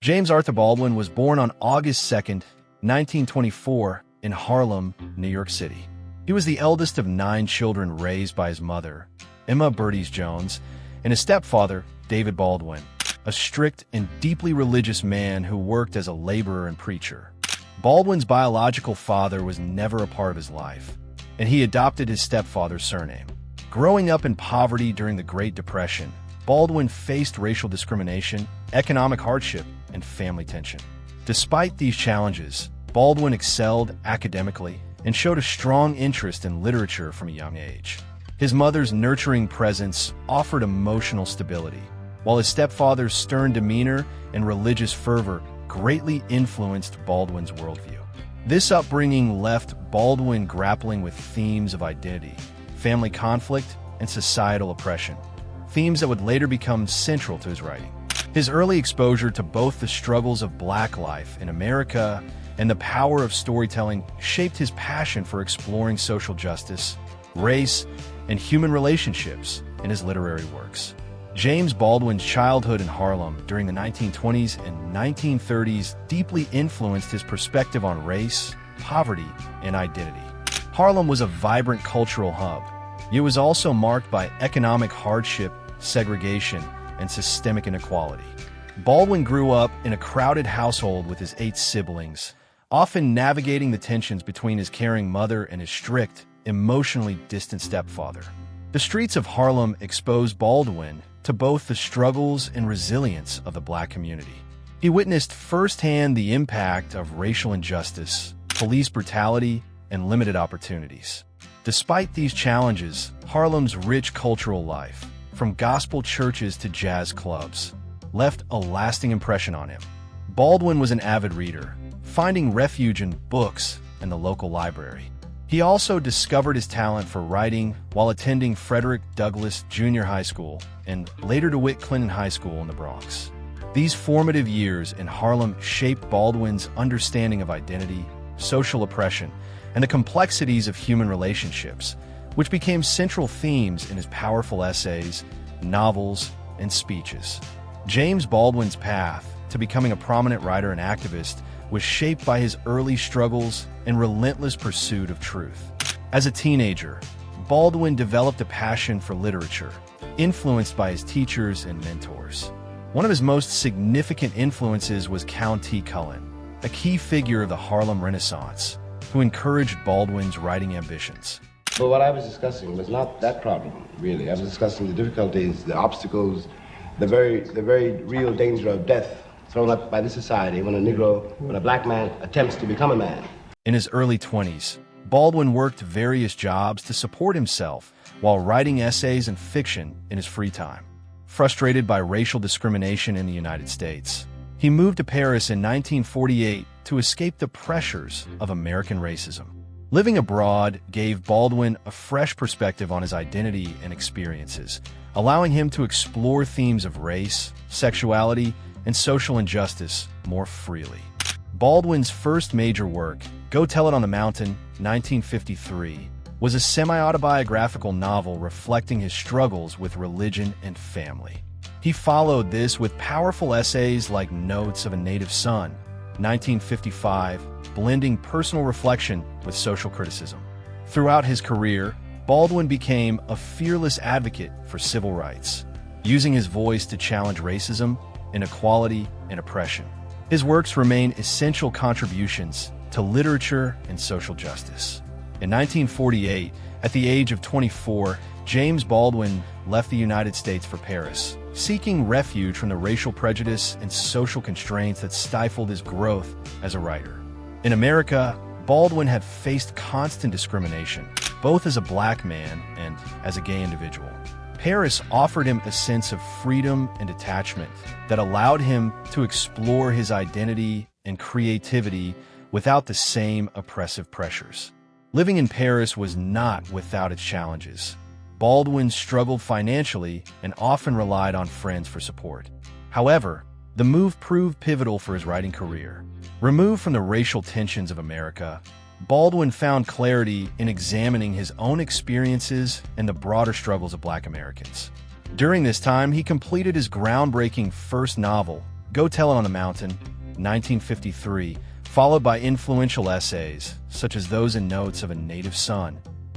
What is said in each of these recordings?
James Arthur Baldwin was born on August 2nd, 1924, in Harlem, New York City. He was the eldest of 9 children raised by his mother, Emma Berties Jones, and his stepfather, David Baldwin, a strict and deeply religious man who worked as a laborer and preacher. Baldwin's biological father was never a part of his life, and he adopted his stepfather's surname. Growing up in poverty during the Great Depression, Baldwin faced racial discrimination, economic hardship, and family tension. Despite these challenges, Baldwin excelled academically and showed a strong interest in literature from a young age. His mother's nurturing presence offered emotional stability, while his stepfather's stern demeanor and religious fervor greatly influenced Baldwin's worldview. This upbringing left Baldwin grappling with themes of identity, family conflict, and societal oppression, themes that would later become central to his writing. His early exposure to both the struggles of Black life in America and the power of storytelling shaped his passion for exploring social justice, race, and human relationships in his literary works. James Baldwin's childhood in Harlem during the 1920s and 1930s deeply influenced his perspective on race, poverty, and identity. Harlem was a vibrant cultural hub. It was also marked by economic hardship, segregation, and systemic inequality. Baldwin grew up in a crowded household with his 8 siblings, often navigating the tensions between his caring mother and his strict, emotionally distant stepfather. The streets of Harlem exposed Baldwin to both the struggles and resilience of the Black community. He witnessed firsthand the impact of racial injustice, police brutality, and limited opportunities. Despite these challenges, Harlem's rich cultural life, from gospel churches to jazz clubs, left a lasting impression on him. Baldwin was an avid reader, finding refuge in books and the local library. He also discovered his talent for writing while attending Frederick Douglass Junior High School and later DeWitt Clinton High School in the Bronx. These formative years in Harlem shaped Baldwin's understanding of identity, social oppression, and the complexities of human relationships, which became central themes in his powerful essays, novels, and speeches. James Baldwin's path to becoming a prominent writer and activist was shaped by his early struggles and relentless pursuit of truth. As a teenager, Baldwin developed a passion for literature, influenced by his teachers and mentors. One of his most significant influences was Count T. Cullen, a key figure of the Harlem Renaissance, who encouraged Baldwin's writing ambitions. But what I was discussing was not that problem, really. I was discussing the difficulties, the obstacles, the very real danger of death thrown up by the society when a Black man attempts to become a man. In his early 20s, Baldwin worked various jobs to support himself while writing essays and fiction in his free time. Frustrated by racial discrimination in the United States, he moved to Paris in 1948 to escape the pressures of American racism. Living abroad gave Baldwin a fresh perspective on his identity and experiences, allowing him to explore themes of race, sexuality, and social injustice more freely. Baldwin's first major work, Go Tell It on the Mountain, 1953, was a semi-autobiographical novel reflecting his struggles with religion and family. He followed this with powerful essays like Notes of a Native Son, 1955, blending personal reflection with social criticism. Throughout his career, Baldwin became a fearless advocate for civil rights, using his voice to challenge racism, inequality, and oppression. His works remain essential contributions to literature and social justice. In 1948, at the age of 24, James Baldwin left the United States for Paris, seeking refuge from the racial prejudice and social constraints that stifled his growth as a writer. In America, Baldwin had faced constant discrimination, both as a Black man and as a gay individual. Paris offered him a sense of freedom and detachment that allowed him to explore his identity and creativity without the same oppressive pressures. Living in Paris was not without its challenges. Baldwin struggled financially and often relied on friends for support. However, the move proved pivotal for his writing career. Removed from the racial tensions of America, Baldwin found clarity in examining his own experiences and the broader struggles of Black Americans. During this time, he completed his groundbreaking first novel, Go Tell It on the Mountain, 1953, followed by influential essays, such as those in Notes of a Native Son,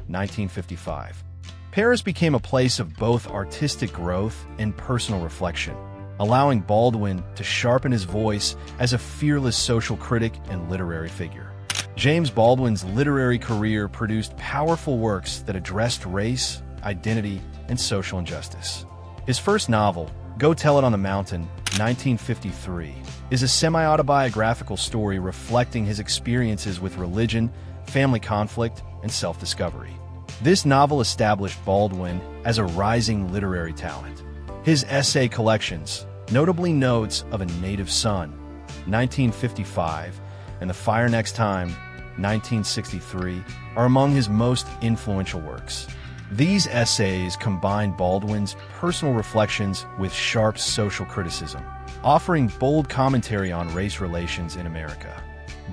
1955. Paris became a place of both artistic growth and personal reflection, allowing Baldwin to sharpen his voice as a fearless social critic and literary figure. James Baldwin's literary career produced powerful works that addressed race, identity, and social injustice. His first novel, Go Tell It on the Mountain, 1953, is a semi-autobiographical story reflecting his experiences with religion, family conflict, and self-discovery. This novel established Baldwin as a rising literary talent. His essay collections, notably Notes of a Native Son, 1955, and The Fire Next Time, 1963, are among his most influential works. These essays combine Baldwin's personal reflections with sharp social criticism, offering bold commentary on race relations in America.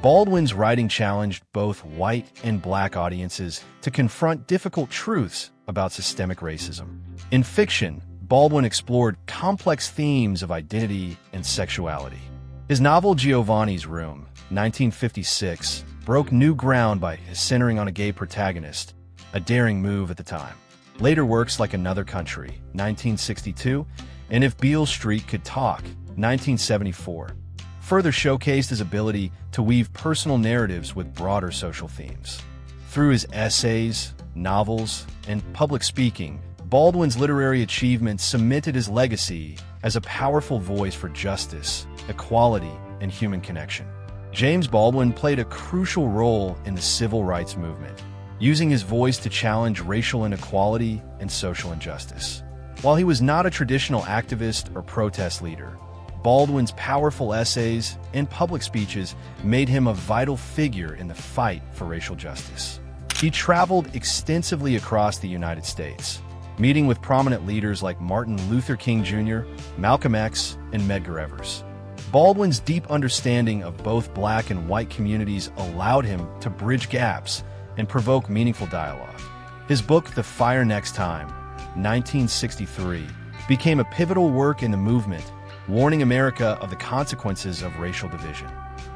Baldwin's writing challenged both white and black audiences to confront difficult truths about systemic racism. In fiction, Baldwin explored complex themes of identity and sexuality. His novel Giovanni's Room, 1956, broke new ground by centering on a gay protagonist, a daring move at the time. Later works like Another Country, 1962, and If Beale Street Could Talk, 1974, further showcased his ability to weave personal narratives with broader social themes. Through his essays, novels, and public speaking, Baldwin's literary achievements cemented his legacy as a powerful voice for justice, equality, and human connection. James Baldwin played a crucial role in the civil rights movement, using his voice to challenge racial inequality and social injustice. While he was not a traditional activist or protest leader, Baldwin's powerful essays and public speeches made him a vital figure in the fight for racial justice. He traveled extensively across the United States, meeting with prominent leaders like Martin Luther King Jr., Malcolm X, and Medgar Evers. Baldwin's deep understanding of both black and white communities allowed him to bridge gaps and provoke meaningful dialogue. His book, The Fire Next Time, 1963, became a pivotal work in the movement, warning America of the consequences of racial division.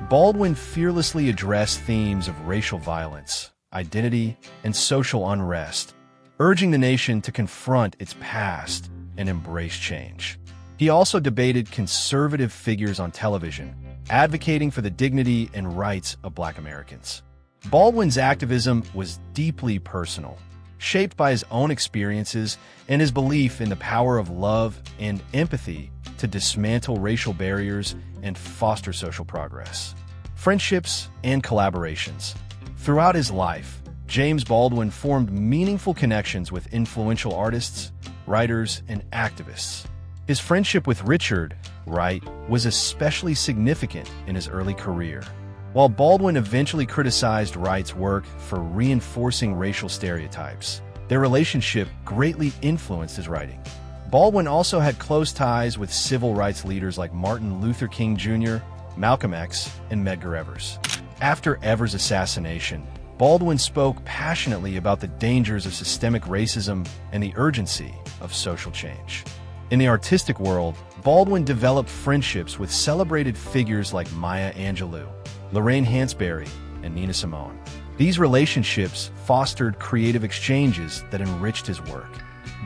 Baldwin fearlessly addressed themes of racial violence, identity, and social unrest, urging the nation to confront its past and embrace change. He also debated conservative figures on television, advocating for the dignity and rights of Black Americans. Baldwin's activism was deeply personal, shaped by his own experiences and his belief in the power of love and empathy to dismantle racial barriers and foster social progress. Friendships and collaborations. Throughout his life, James Baldwin formed meaningful connections with influential artists, writers, and activists. His friendship with Richard Wright was especially significant in his early career. While Baldwin eventually criticized Wright's work for reinforcing racial stereotypes, their relationship greatly influenced his writing. Baldwin also had close ties with civil rights leaders like Martin Luther King Jr., Malcolm X, and Medgar Evers. After Evers' assassination, Baldwin spoke passionately about the dangers of systemic racism and the urgency of social change. In the artistic world, Baldwin developed friendships with celebrated figures like Maya Angelou, Lorraine Hansberry, and Nina Simone. These relationships fostered creative exchanges that enriched his work.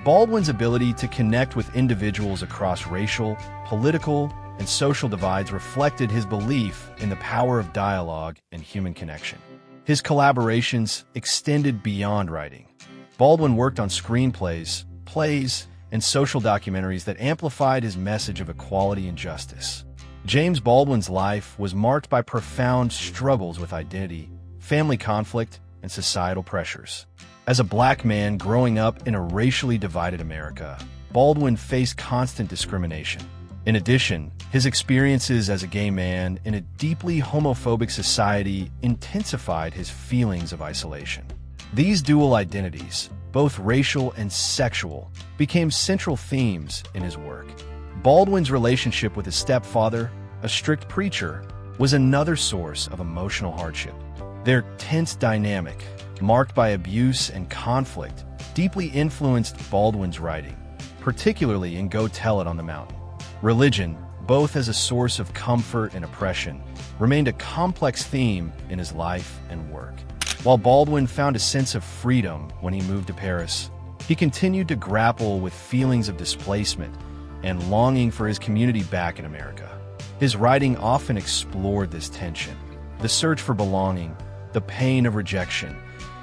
Baldwin's ability to connect with individuals across racial, political, and social divides reflected his belief in the power of dialogue and human connection. His collaborations extended beyond writing. Baldwin worked on screenplays, plays, and social documentaries that amplified his message of equality and justice. James Baldwin's life was marked by profound struggles with identity, family conflict, and societal pressures. As a Black man growing up in a racially divided America, Baldwin faced constant discrimination. In addition, his experiences as a gay man in a deeply homophobic society intensified his feelings of isolation. These dual identities, both racial and sexual, became central themes in his work. Baldwin's relationship with his stepfather, a strict preacher, was another source of emotional hardship. Their tense dynamic, marked by abuse and conflict, deeply influenced Baldwin's writing, particularly in Go Tell It on the Mountain. Religion, both as a source of comfort and oppression, remained a complex theme in his life and work. While Baldwin found a sense of freedom when he moved to Paris, he continued to grapple with feelings of displacement and longing for his community back in America. His writing often explored this tension, the search for belonging, the pain of rejection,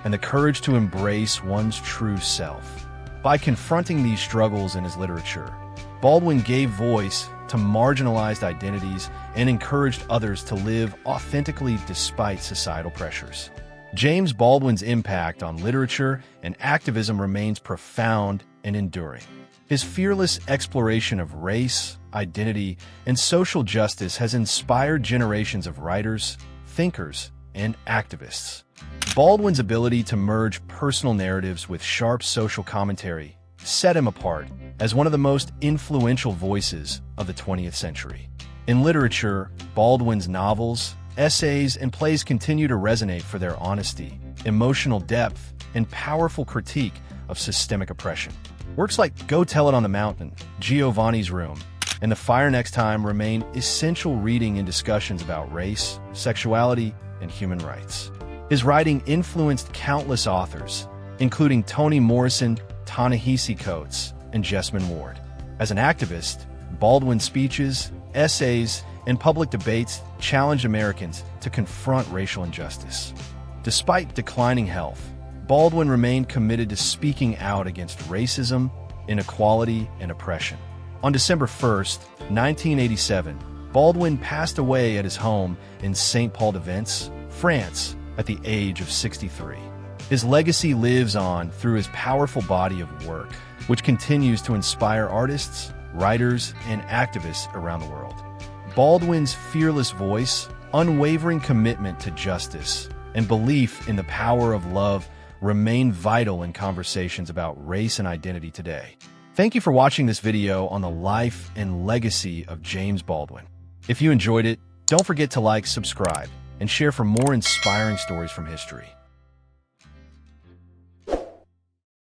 and the courage to embrace one's true self. By confronting these struggles in his literature, Baldwin gave voice to marginalized identities and encouraged others to live authentically despite societal pressures. James Baldwin's impact on literature and activism remains profound and enduring. His fearless exploration of race, identity, and social justice has inspired generations of writers, thinkers, and activists. Baldwin's ability to merge personal narratives with sharp social commentary set him apart as one of the most influential voices of the 20th century. In literature, Baldwin's novels, essays, and plays continue to resonate for their honesty, emotional depth, and powerful critique of systemic oppression. Works like Go Tell It on the Mountain, Giovanni's Room, and The Fire Next Time remain essential reading in discussions about race, sexuality, and human rights. His writing influenced countless authors, including Toni Morrison, Ta-Nehisi Coates, and Jesmyn Ward. As an activist, Baldwin's speeches, essays, and public debates challenged Americans to confront racial injustice. Despite declining health, Baldwin remained committed to speaking out against racism, inequality, and oppression. On December 1st, 1987, Baldwin passed away at his home in Saint-Paul-de-Vence, France, at the age of 63. His legacy lives on through his powerful body of work, which continues to inspire artists, writers, and activists around the world. Baldwin's fearless voice, unwavering commitment to justice, and belief in the power of love remain vital in conversations about race and identity today. Thank you for watching this video on the life and legacy of James Baldwin. If you enjoyed it, don't forget to like, subscribe, and share for more inspiring stories from history.